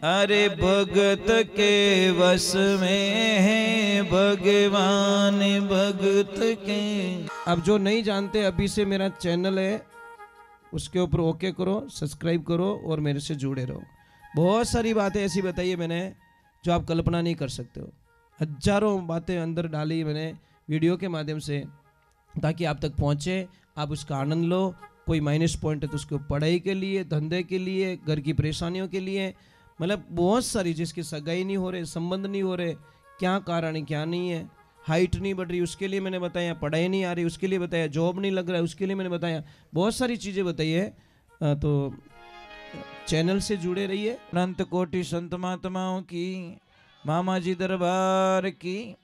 अरे भगत के वश में है भगवान भगत के। अब जो नहीं जानते, अभी से मेरा चैनल है, उसके ऊपर ओके करो, सब्सक्राइब करो और मेरे से जुड़े रहो। बहुत सारी बातें ऐसी बताई है मैंने जो आप कल्पना नहीं कर सकते हो। हजारों बातें अंदर डाली मैंने वीडियो के माध्यम से, ताकि आप तक पहुँचे, आप उसका आनंद लो। कोई माइनस पॉइंट है तो उसको पढ़ाई के लिए, धंधे के लिए, घर की परेशानियों के लिए, मतलब बहुत सारी, जिसकी सगाई नहीं हो रहे, संबंध नहीं हो रहे, क्या कारण है क्या नहीं है, हाइट नहीं बढ़ रही उसके लिए मैंने बताया, पढ़ाई नहीं आ रही उसके लिए बताया, जॉब नहीं लग रहा है उसके लिए मैंने बताया, बहुत सारी चीज़ें बताई है। तो चैनल से जुड़े रहिए। अनंत कोटि संत महात्माओं की, मामा जी दरबार की,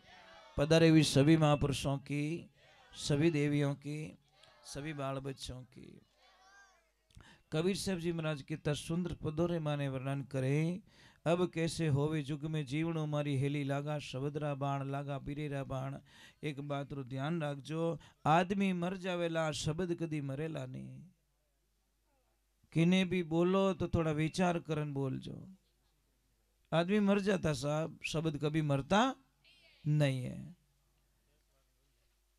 पधारे हुए सभी महापुरुषों की, सभी देवियों की, सभी बाल बच्चों की। कबीर साहब जी महाराज कितना सुंदर पदोरे माने वर्णन करे। अब कैसे होवे जुग में जीवन हमारी हेली लागा, शबदरा बाण लागा पीरेरा बाण। एक बात रो ध्यान रखजो, आदमी मर जावेला, शब्द कदी मरेला नहीं। किने भी बोलो तो थोड़ा विचार करन बोलजो। आदमी मर जाता साहब, शब्द कभी मरता नहीं है।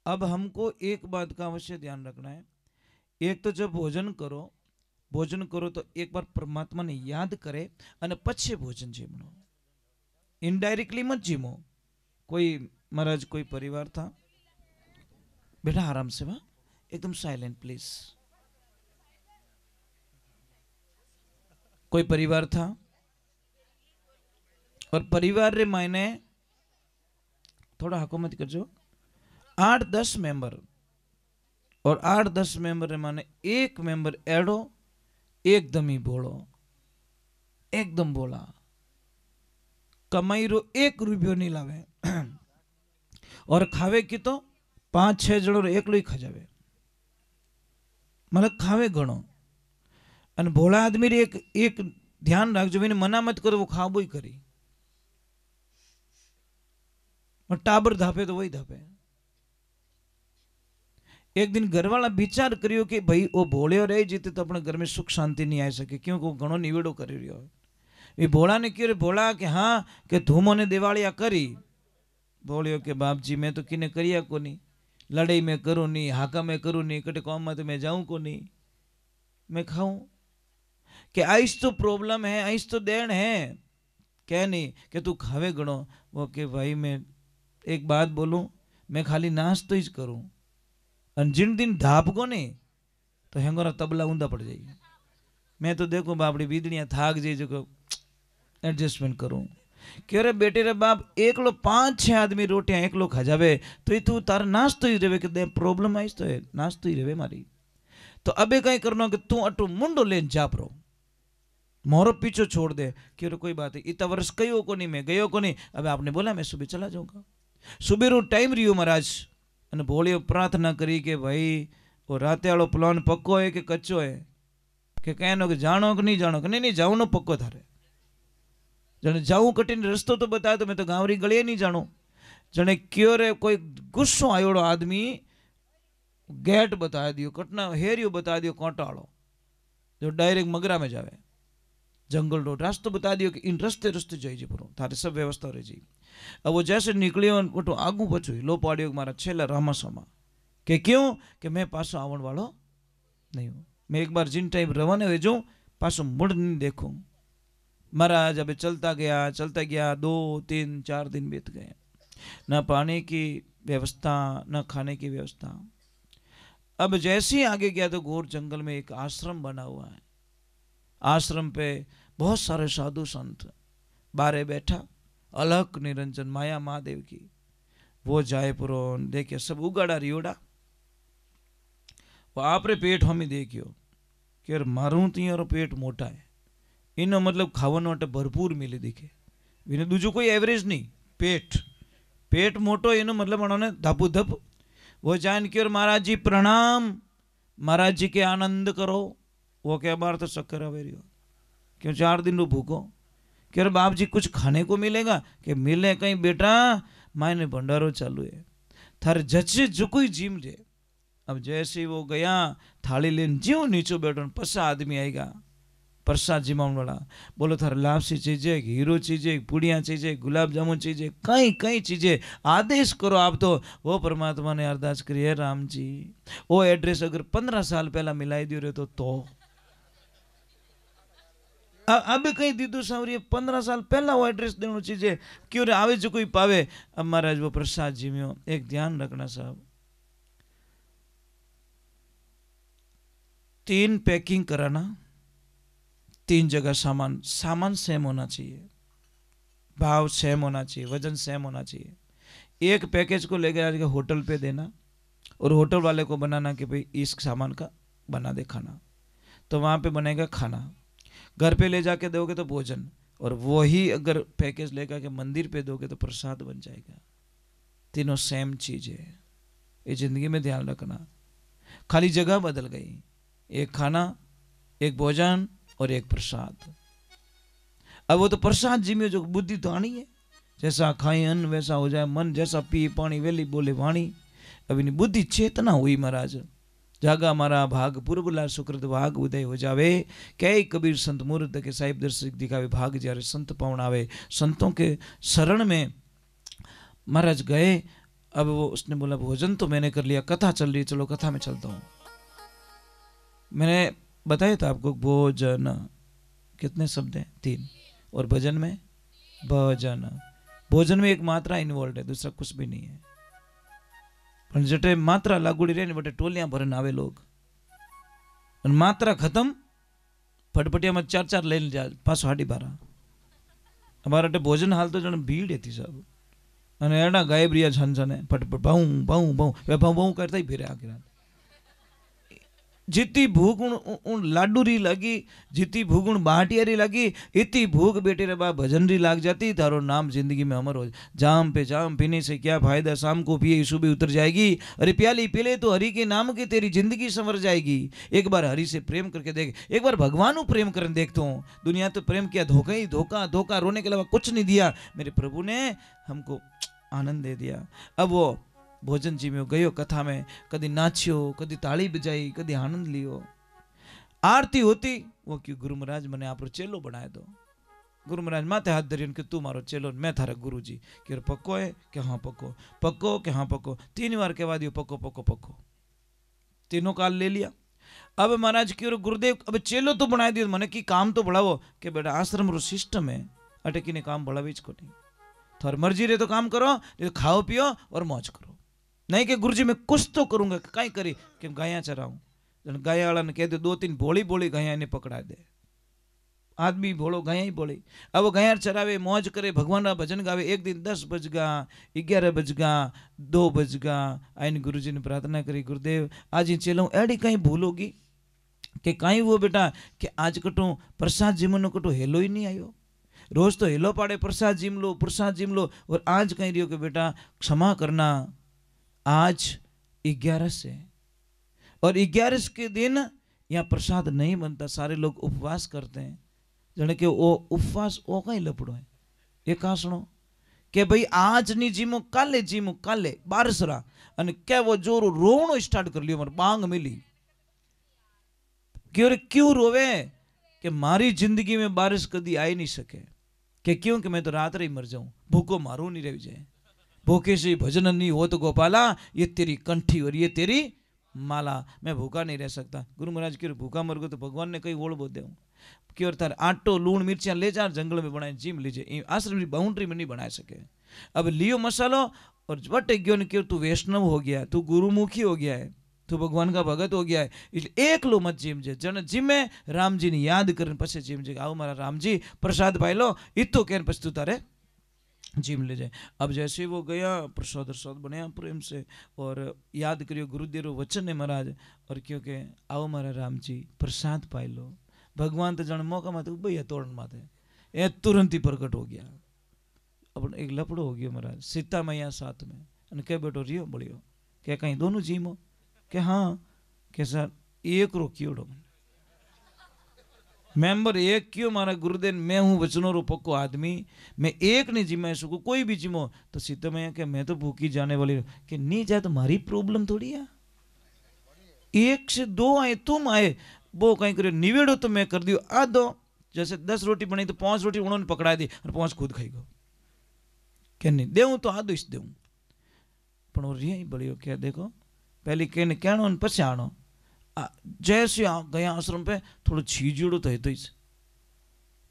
अब हमको एक बात का अवश्य ध्यान रखना है। एक तो जब भोजन करो तो एक बार परमात्मा ने याद करे अने पछे भोजन जीमो। इनडायरेक्टली मत जीमो। कोई महाराज कोई परिवार था, बेटा आराम से, वहां एकदम साइलेंट प्लीज। कोई परिवार था और परिवार रे मायने थोड़ा हकुमत करजो, 8-10 मेंबर, और 8-10 मेंबर रे माने एक मेंबर एडो एकदम ही बोलो, एकदम बोला, कमाई रो 1 रुपयो नहीं लावे और खावे की तो 5-6 जणो एकलो ही खा जावे, मतलब खावे घणो। अने भोला आदमी रे एक ध्यान रखजो, मैंने मना मत करो, वो खाबो ही करी। और टाबर धापे तो वही धापे। एक दिन घरवाला विचार करियो कि भाई वो भोले रही जीते तो अपने घर में सुख शांति नहीं आ सके, क्योंकि वो घणो निवेड़ो कर रही हो। ये भोला ने क्यों भोला कि हाँ कि धूमो ने दिवालिया करी। बोलियो कि बाप जी मैं तो किने करिया को नहीं, लड़ाई में करूँ नहीं, हाका में करूँ नहीं, कटे कौम में तो मैं जाऊँ को नहीं, मैं खाऊं कि आइस तो प्रॉब्लम है, आइस तो देन है, क्या नहीं कि तू खावे गणो। वो कि भाई मैं एक बात बोलूं, मैं खाली नाश्तो ही करूं, और जिन दिन धाप को नहीं तो हेंगोरा तबला ऊंधा पड़ जाएगी। मैं तो देखो बापड़ी बीदड़ियाँ थाक जाए जो एडजस्टमेंट करूं। क्यों रे बेटे रे बाप, एकलो 5-6 आदमी रोटियां एकलो खा जावे तो ये तू तार नाश्तो ही रहे कि प्रॉब्लम आईस तो है, नाश्तो ही रहे मारी। तो अबे कहीं करना कि तू अटू मुंडो लेन जाप रो, मोरो पीछो छोड़ दे। क्यों कोई बात है, इतना वर्ष कहो को नहीं, मैं गयो को नहीं। अब आपने बोला मैं सुबह चला जाऊंगा, सुबह रो टाइम रियो महाराज। अने भोलियो प्रार्थना करी कि भाई वो राते वालो प्लान पक्को है कि कच्चो है, कि कहनो कि जानो कि नहीं जानो, कि नहीं जाऊँ नो पक्को थारे। जने जाऊँ कठिन रस्तो तो बताए तो मैं तो गांवरी गलिए नहीं जानो। जने क्यों रे कोई गुस्सो आयोड़ो आदमी गेट बता दियो, कटना हेरियो बता दियो कांटाड़ो जो डायरेक्ट मगरा में जावे, जंगल रोड रास्तो बता दियो कि इन रस्ते रस्ते जाइए परो, थारे सब व्यवस्था रही जी। अब वो जैसे निकलियो तो आगू बचो लो पाड़ियो मारा छेला रामासामा कि क्यों कि मैं पासो आवण वालो नहीं हूँ, मैं एक बार जिन टाइम रवाने हो जाऊँ पासो मुड़ नहीं देखूँ। महाराज अब चलता गया 2-3-4 दिन बीत गए, न पानी की व्यवस्था न खाने की व्यवस्था। अब जैसे ही आगे गया तो घोर जंगल में एक आश्रम बना हुआ है। आश्रम पे बहुत सारे साधु संत, बारे बैठा अलग निरंजन माया महादेव की, वो जाए पुरो देखिए सब उगाड़ा रियोड़ा। वो आप रे पेट हमी देखियो कि मारू तीर पेट मोटा है, इनो मतलब खावानो माटे भरपूर मिले दिखे, इने दूजो कोई एवरेज नहीं, पेट मोटो इनो मतलब उन्होंने धपु धप। वो जान के और महाराज जी प्रणाम, महाराज जी के आनंद करो। वो क्या बार तो शक्कर आवेरियो क्यों 4 दिन रो भूखो, कि अरे बाप जी कुछ खाने को मिलेगा, कि मिले कहीं बेटा, मायने भंडारो चालू है थारे जचे जो कोई जीम जे। अब जैसे वो गया थाली लेन ज्यों नीचे बैठो, 5 आदमी आएगा, प्रसाद जिमावन वाला बोलो थारे लापसी चीजे हीरो चीजे पूड़ियाँ चीजे गुलाब जामुन चीजे कई कई चीजें आदेश करो आप तो वो परमात्मा ने अरदास करी है राम जी वो एड्रेस अगर 15 साल पहला मिलाई दियो रे तो अब कहीं दीदू सावरी 15 साल पहला वो एड्रेस देना चीजें क्यों रे आवे जो कोई पावे। अब महाराज वो प्रसाद जिम्यो एक ध्यान रखना साहब 3 पैकिंग कराना 3 जगह सामान सेम होना चाहिए भाव सेम होना चाहिए वजन सेम होना चाहिए। एक पैकेज को लेकर आज होटल पे देना और होटल वाले को बनाना कि भाई इस सामान का बना दे खाना तो वहाँ पे बनेगा खाना। घर पे ले जाके दोगे तो भोजन और वही अगर पैकेज लेकर के मंदिर पे दोगे तो प्रसाद बन जाएगा। तीनों सेम चीज है ये जिंदगी में ध्यान रखना। खाली जगह बदल गई एक खाना एक भोजन और एक प्रसाद। अब वो तो प्रसाद जी में जो बुद्धि तो आनी है जैसा खाए अन्न वैसा हो जाए मन जैसा पी पानी वेली बोले वाणी। अब इन्हें बुद्धि चेतना हुई महाराज जागा मारा भाग पूर्वला सुकृत भाग उदय हो जावे कई कबीर संत मूर्त के साहिब दर्शक दिखावे भाग जारे संत पावन आवे। संतों के शरण में महाराज गए। अब वो उसने बोला भोजन तो मैंने कर लिया कथा चल रही चलो कथा में चलता हूँ। मैंने बताया था आपको भोजन कितने शब्द हैं 3 और भजन में भजन भोजन में एक मात्रा इन्वॉल्व है दूसरा कुछ भी नहीं है। पण जटे मात्रा लागूड़ी रहे बटे टोलियां भरन आवे लोग मात्रा खत्म फटफटिया में 4 ले जा पास 12:30 अमारे भोजन हाल तो जन भीड़ थी सब अने एना गायब रिया छन छने फटफट भाऊ भाऊ भाऊ भाऊ भाऊ करता ही फिरे आगे रात। जितनी भूख उन लाडू री लगी जितनी भूख उन बाटिया री लगी इतनी भूख बेटे रे बा भजन री लाग जाती तारो नाम जिंदगी में अमर हो। जाम पे जाम पीने से क्या फायदा शाम को पिए सुबह उतर जाएगी। अरे प्याली पीले तो हरि के नाम की तेरी जिंदगी संवर जाएगी। एक बार हरि से प्रेम करके देख एक बार भगवान को प्रेम करने देखता हूँ। दुनिया तो प्रेम किया धोखा ही धोखा धोखा रोने के अलावा कुछ नहीं दिया। मेरे प्रभु ने हमको आनंद दे दिया। अब वो भोजन जी में गयो कथा में कदी नाचियो कदी ताली बजाई कदी आनंद लियो। आरती होती वो क्यों गुरु महाराज मैंने आप चेलो बनाए दो। गुरु महाराज माथे हाथ धरियो कि तू मारो चेलो मैं थारा गुरु जी कि पक्को है कि हाँ पक्को पक्को कि हाँ पक्को 3 बार कहवा दियो पक्को पक्को पक्को तीनों काल ले लिया। अब महाराज क्यों गुरुदेव अब चेलो तो बनाए दियो मैंने कि काम तो बढ़ावो कि बेटा आश्रम रो सिस्टम है अटकी ने काम बढ़ावी को नहीं थार मर्जी रे तो काम करो खाओ पियो और मौज करो नहीं कि गुरुजी मैं कुछ तो करूंगा कहीं करी कि गाया चराऊं गाया वाला ने कह दे 2-3 भोली भोली गाया ने पकड़ा दे आदमी भोलो गाया ही बोली। अब वो गाया चरावे मौज करे भगवान का भजन गावे। एक दिन 10 बज गा 11 बज गा 2 बज गा आईने गुरुजी ने प्रार्थना करी गुरुदेव आज ही चलो एडी कहीं भूल होगी कि कहीं वो बेटा कि आज कटो प्रसाद जिमनो कटो हेलो ही नहीं आयो। रोज तो हेलो पाड़े प्रसाद जिम लो और आज कहीं रियो कि बेटा क्षमा करना आज 11 से और 11 के दिन यहाँ प्रसाद नहीं बनता। सारे लोग उपवास करते हैं जने के वो उपवास वो कहीं लपड़ो है ये कहा सुनो कि भाई आज नहीं जीमो काले बारिश रहा अने क्या वो जोर रोवनो स्टार्ट कर लियो मार बांग मिली क्यों रोवे कि मारी जिंदगी में बारिश कदी आई नहीं सके कि क्यों कि मैं तो रात ही मर जाऊं भूखो मारू नहीं रह जाए भूखे से भजन नहीं हो तो गोपाला ये तेरी कंठी और ये तेरी माला मैं भूखा नहीं रह सकता। गुरु महाराज क्यों भूखा मर गो तो भगवान ने कई ओढ़ बो दे क्यों तार आटो लूण मिर्चियाँ ले जा जंगल में बनाए जिम लीजिए आश्रम की बाउंड्री में नहीं बना सके। अब लियो मसालो और वट गयो ने क्यों तू वैष्णव हो गया तू गुरुमुखी हो गया है तू भगवान का भगत हो गया है इसलिए एक लो मत जिम जे जन जिमे राम जी ने याद कर पछे जिम जे आओ मारा राम जी प्रसाद पाई लो इतो कहन पछ तू तारे जिम ले जाए। अब जैसे वो गया प्रसाद बनाया प्रेम से और याद करियो गुरुदेव वचन है महाराज और क्योंकि आओ मारा राम जी प्रसाद पाई लो भगवान तो जन मौका माते भैया तोड़न माते ये तुरंत ही प्रकट हो गया। अब एक लपड़ो हो गया महाराज सीता मैया साथ में અને કે બેટો रियो बड़ियो કે कहीं दोनों जीमो के हाँ के सर एक रो क्योड़ो मेंबर एक क्यों मारा गुरुदेव मैं हूँ वचनों रो पक्को आदमी मैं एक नहीं जिमा सकूँ कोई भी जिमो तो सीता मैया के मैं तो भूखी जाने वाली कि नहीं जाए तो हमारी प्रॉब्लम थोड़ी है 1 से 2 आए तुम आए वो कहीं करो निवेड़ो तो मैं कर दियो आ दो जैसे 10 रोटी बनी तो 5 रोटी उन्होंने पकड़ा दी और 5 खुद खाई गो के नहीं देऊँ तो आधो इस देऊँ पण वो रिया ही बड़ियो क्या देखो पहले कहने कहनो पछे आनो जैसे गया आश्रम पे थोड़ा छीजड़ो तो है तो इस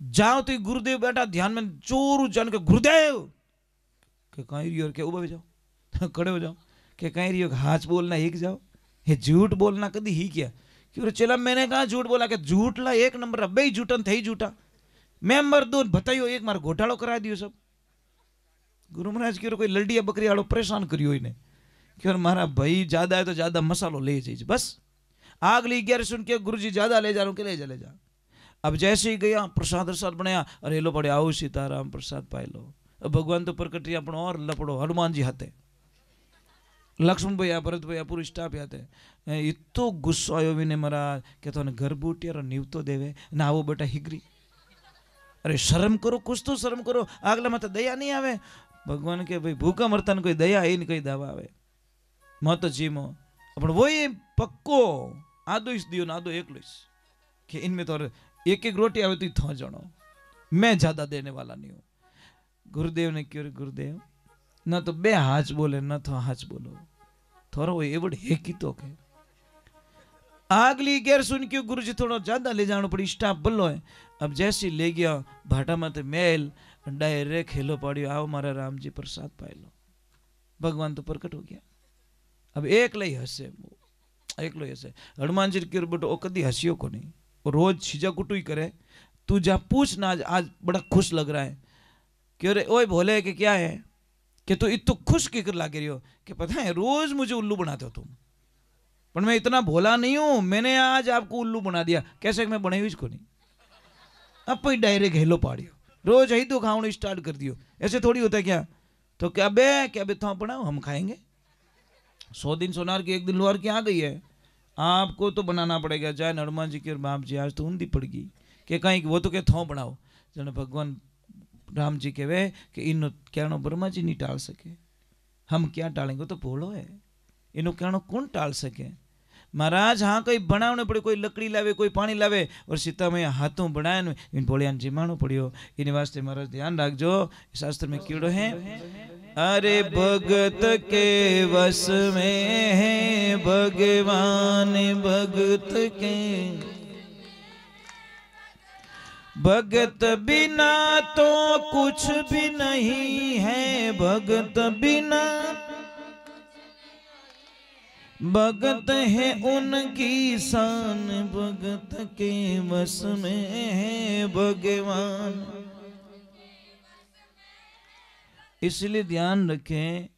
जाओ तो गुरुदेव बैठा ध्यान में जोर जान के गुरुदेव के कहीं रियो के उबा जाओ खड़े हो जाओ के कहीं रियो हाथ बोलना हिक जाओ ये झूठ बोलना कभी ही क्या क्यों चला मैंने कहा झूठ बोला कि झूठ ला 1 नंबर बे झूठन थे झूठा मेंबर दो बताइयो एक मार घोटालो करा दियो सब गुरु महाराज क्यों कोई लड़िया बकरी आड़ो परेशान करियो इन्हें क्यों मारा भाई ज्यादा है तो ज्यादा मसालो ले जाइए बस आग ली 11 सुन के गुरु जी ज्यादा ले जा रहा हूँ के ले जा अब जैसे ही गया प्रसाद बनाया अरे लो पड़े आओ सीताराम प्रसाद पाए लो अब भगवान तो प्रकट रिया पण और लपड़ो हनुमान जी हाथे लक्ष्मण भैया भरत भैया पूरी स्टाफ आते इतो गुस्सो आयो विने महाराज के तो घर बूटिया नीव तो देवे ना आवो बेटा हिगरी अरे शर्म करो कुछ तो शर्म करो आगला मत दया नहीं आवे भगवान के भाई भूखा मरता कोई दया ही नहीं कई दावा आवे मत जीमो अपन वो ये पक्को आधो इस दियो ना आधो एक लोइस कि इनमें तो एक रोटी आवे तो थो जणो मैं ज्यादा देने वाला नहीं हूँ गुरुदेव ने क्यों गुरुदेव न तो बे हाथ बोले न तो हाथ बोलो थोड़ा वो एवड है की तो के आगली गैर सुन के गुरुजी थोड़ा ज्यादा ले जाना पड़ी स्टाफ बल्लो है अब जैसे ले गया भाटा मत मेल डायरेक्ट हेलो पड़ियो आओ मारा राम जी प्रसाद पाए लो भगवान तो प्रकट हो गया अब एक लई हसे एक लो हसे हनुमान जी के बेटो कदी हसियो को नहीं वो रोज छिजा कुटू ही करे तू जा पूछ ना आज बड़ा खुश लग रहा है क्यों रे ओए भोले कि क्या है कि तू इतो खुश किकर लागे रही हो कि पता है रोज मुझे उल्लू बनाते हो तुम पर मैं इतना भोला नहीं हूं मैंने आज आपको उल्लू बना दिया कैसे मैं बने हुई इसको नहीं अब कोई डायरेक्ट हेलो पाड़ियो रोज ही तो खाऊं स्टार्ट कर दियो ऐसे थोड़ी होता है क्या तो क्या बे तो बनाओ हम खाएंगे 100 दिन सोनार की 1 दिन लोहार की आ गई है आपको तो बनाना पड़ेगा चाहे हनुमान जी की और बाप जी आज तो ऊंधी पड़ गई कि कहीं वो तो क्या थो बनाओ जन भगवान राम जी कहे कि इन कहनो ब्रह्मा जी नहीं टाल सके हम क्या टालेंगे तो भोलो है इनो कहनो कौन टाल सके महाराज हाँ कोई बनावने पड़े कोई लकड़ी लावे कोई पानी लावे और सीता मैया हाथों बनाए इन भोलिया जिमाणो पड़ियो इन वास्ते महाराज ध्यान रखजो शास्त्र में कीड़ो है अरे भगत के वस में है भगवान भगत के भगत बिना तो कुछ भी नहीं है भगत बिना भगत है उनकी शान भगत के वश में है भगवान इसलिए ध्यान रखें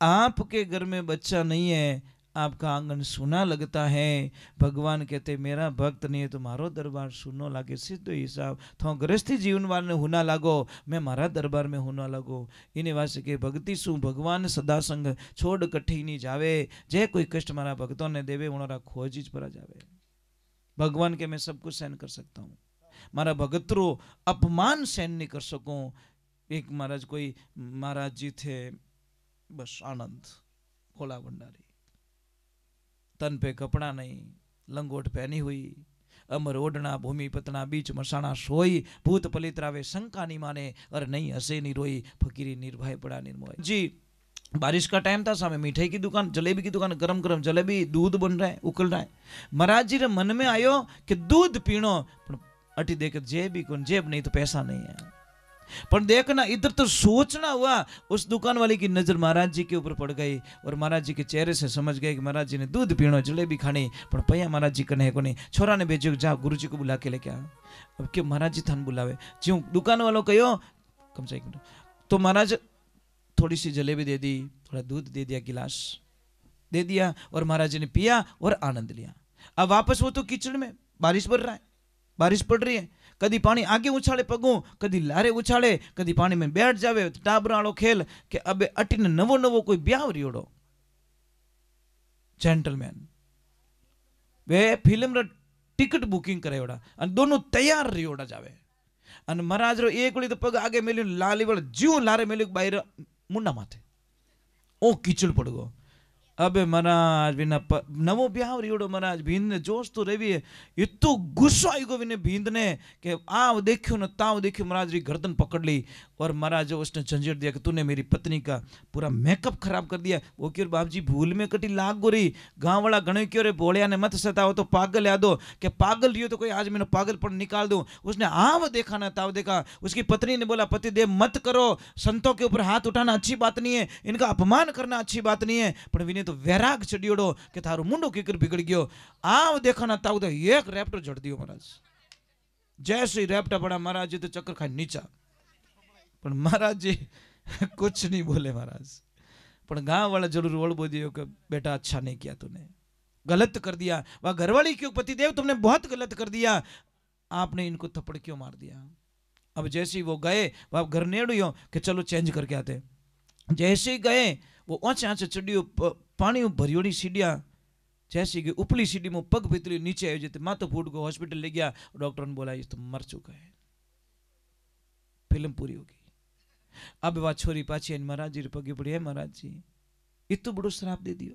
आपके घर में बच्चा नहीं है आपका आंगन सुना लगता है भगवान कहते मेरा भक्त नहीं है तो मारो दरबार सुनो लागे सीधो हिसाब तो गृहस्थी जीवन वाले होना लागो मैं मारा दरबार में होना लगो इन्हें वास्ते के भक्ति सु भगवान सदा संग छोड़ कठी नहीं जावे जे कोई कष्ट मारा भक्तों ने देवे उनरा खोजी पर जावे भगवान के मैं सब कुछ सहन कर सकता हूँ मारा भगतरो अपमान सहन नहीं कर सकूं एक महाराज कोई महाराज जी थे बस आनंद भोला भंडारी तन पे कपड़ा नहीं लंगोट पहनी हुई अमर ओढ़ना भूमि पतना बीच मसाना सोई भूत पलित्रावे शंका नहीं माने और नहीं हंसे नहीं रोई फकीरी निर्भय पड़ा निर्मोह जी बारिश का टाइम था सामने मिठाई की दुकान जलेबी की दुकान गरम गरम जलेबी दूध बन रहा है उकल रहा है महाराज जी रे मन में आयो कि दूध पीनो अटी देख जेब ही कौन जेब नहीं तो पैसा नहीं है पर देखना इधर तो सोचना हुआ उस दुकान वाले की नजर महाराज जी के ऊपर पड़ गई और महाराज जी के चेहरे से समझ गए कि महाराज जी ने दूध पीनो जलेबी खानी पर भैया महाराज जी कने को नहीं छोरा ने भेजो जा गुरु जी को बुला के लेके आ अब क्यों महाराज जी थान बुलावे ज्यों दुकान वालों कहो कम से कम तो महाराज थोड़ी सी जलेबी दे दी थोड़ा दूध दे दिया गिलास दे दिया और महाराज जी ने पिया और आनंद लिया अब वापस वो तो कीचड़ में बारिश पड़ रहा है बारिश पड़ रही है कदी पानी आगे उछाले पगू कदी लारे उछाले कदी पानी में बैठ जावे टाबराड़ो खेल के अबे अटीने नवो नवो कोई ब्याह रियोड़ो जेंटलमैन वे फिल्म रा टिकट बुकिंग करेवड़ा अन दोनों तैयार रियोड़ा जावे अन महाराज रो एक वली तो पग आगे मेल्यो लाली वाला ज्यों लारे मेल्यो बाहर मुंडा माथे ओ कीचड़ पड़ गो अबे महाराज बिना नवो ब्याह रियोड़ो महाराज भींद ने जोश तो रेवी है इतो गुस्सो आई गो विने भींद ने कि आव देखियो न ताव देखियो महाराज री गर्दन पकड़ ली और महाराज जो उसने झंझट दिया कि तूने मेरी पत्नी का पूरा मेकअप खराब कर दिया। वो क्यों बाप जी भूल में कटी लाग गोरी गांव वाला गणे क्यों रे भोलिया ने मत सताओ तो पागल याद दो कि पागल रियो तो कोई आज मैंने पागलपन निकाल दूं। उसने आव देखा ना ताव देखा। उसकी पत्नी ने बोला पति देव मत करो, संतों के ऊपर हाथ उठाना अच्छी बात नहीं है, इनका अपमान करना अच्छी बात नहीं है। पर विने तो वैराग चढ़ियोड़ो कि थारो मुंडो किकर बिगड़ गयो। आव देखा ना ताव तो एक रैप्टर जड़ दियो महाराज। जैसे रैप्टा पड़ा महाराज जी तो चक्कर खाई नीचा। पर महाराज जी कुछ नहीं बोले महाराज। पर गांव वाला जरूर ओळबो दियो कि बेटा अच्छा नहीं किया तूने, गलत कर दिया। वह घरवाली क्यों पतिदेव तुमने बहुत गलत कर दिया, आपने इनको थप्पड़ क्यों मार दिया। अब जैसे ही वो गए वह घर नेड़ियो कि चलो चेंज करके आते। जैसे ही गए वो ऊंचे ऊंचे चढ़ियो पानी भरियोड़ी सीढ़िया जैसे कि उपली सीढ़ी में पग भीतरी नीचे आयो जते मातो फूट को हॉस्पिटल ले गया। डॉक्टर ने बोला ये तो मर चुका है, फिल्म पूरी होगी। अब वह छोरी पाछी महाराज जी पगे पड़ी है महाराज जी इतो बड़ो श्राप दे दियो।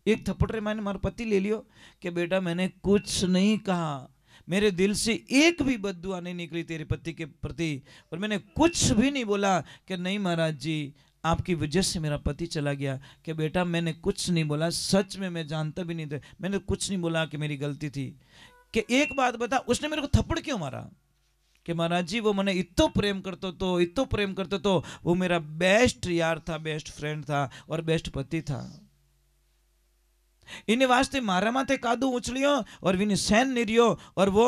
एक थप्पड़ रे मैंने मारा पति ले लियो कि बेटा मैंने कुछ नहीं कहा, मेरे दिल से एक भी बद्दुआ नहीं निकली तेरे पति के प्रति, और मैंने कुछ भी नहीं बोला कि नहीं महाराज जी आपकी वजह से मेरा पति चला गया। कि बेटा मैंने कुछ नहीं बोला, सच में मैं जानता भी नहीं था, मैंने कुछ नहीं बोला कि मेरी गलती थी। कि एक बात बता उसने मेरे को थप्पड़ क्यों मारा। कि महाराज जी वो मैंने इतो प्रेम करते तो वो मेरा बेस्ट यार था, बेस्ट फ्रेंड था और बेस्ट पति था। इन्हें वास्ते मारा माथे कादू उछलियो और विने सहन नहीं रियो। और वो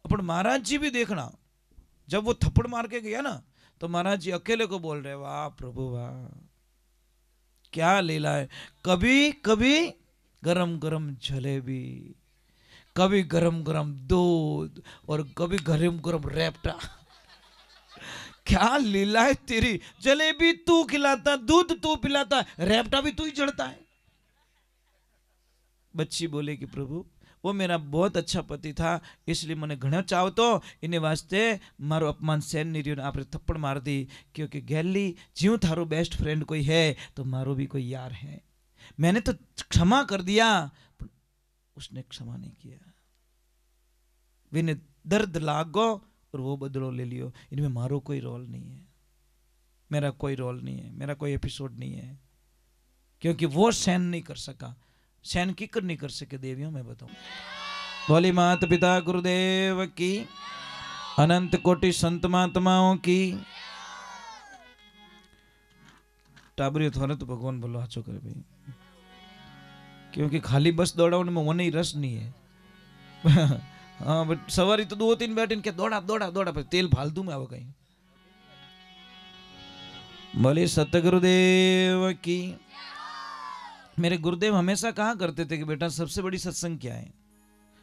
अपन महाराज जी भी देखना जब वो थप्पड़ मार के गया ना तो महाराज जी अकेले को बोल रहे वाह प्रभु वाह क्या लीला है। कभी कभी गरम गरम जलेबी, कभी गरम गरम दूध और कभी गरम गरम रैप्टा। क्या लीला है तेरी। जलेबी तू खिलाता, दूध तू पिलाता, रैप्टा भी तू ही चढ़ता है। बच्ची बोले कि प्रभु वो मेरा बहुत अच्छा पति था इसलिए मैंने घणो चाव तो इन्हें वास्ते मारो अपमान सहन नहीं रही आपने थप्पड़ मार दी। क्योंकि गैली ज्यों थारो बेस्ट फ्रेंड कोई है तो मारो भी कोई यार है। मैंने तो क्षमा कर दिया पर उसने क्षमा नहीं किया। विने दर्द लागो और वो बदलो ले लियो। इनमें मारो कोई रोल नहीं है, मेरा कोई रोल नहीं है, मेरा कोई एपिसोड नहीं है। क्योंकि वो सहन नहीं कर सका, सहन की कर नहीं कर सके देवियों मैं बताऊं। बोली माता पिता गुरुदेव की, अनंत कोटि संत महात्माओं की। टाबरियो थोड़ा तो भगवान बोलो हाचो करे भाई, क्योंकि खाली बस दौड़ाने में वो नहीं रस नहीं है। हाँ बट सवारी तो 2-3 बैठे इनके दौड़ा दौड़ा दौड़ा पर तेल फालतू में आवे कहीं। बोले सतगुरुदेव की। मेरे गुरुदेव हमेशा कहा करते थे कि बेटा सबसे बड़ी सत्संग क्या है।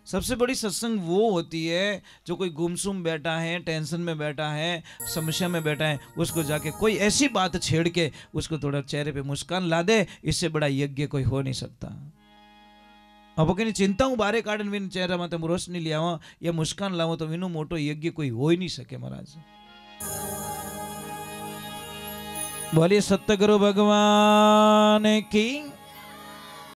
सबसे बड़ी सत्संग वो होती है जो कोई गुमसुम बैठा है, टेंशन में बैठा है, समस्या में बैठा है, उसको जाके कोई ऐसी बात छेड़ के उसको थोड़ा चेहरे पे मुस्कान ला दे। इससे बड़ा यज्ञ कोई हो नहीं सकता। अब कहीं चिंता हूँ बारे काढ़न विन चेहरा में तुम रोशनी ले आओ या मुस्कान लाओ तो विनो मोटो यज्ञ कोई हो ही नहीं सके महाराज। बोलिए सतगुरु भगवान की।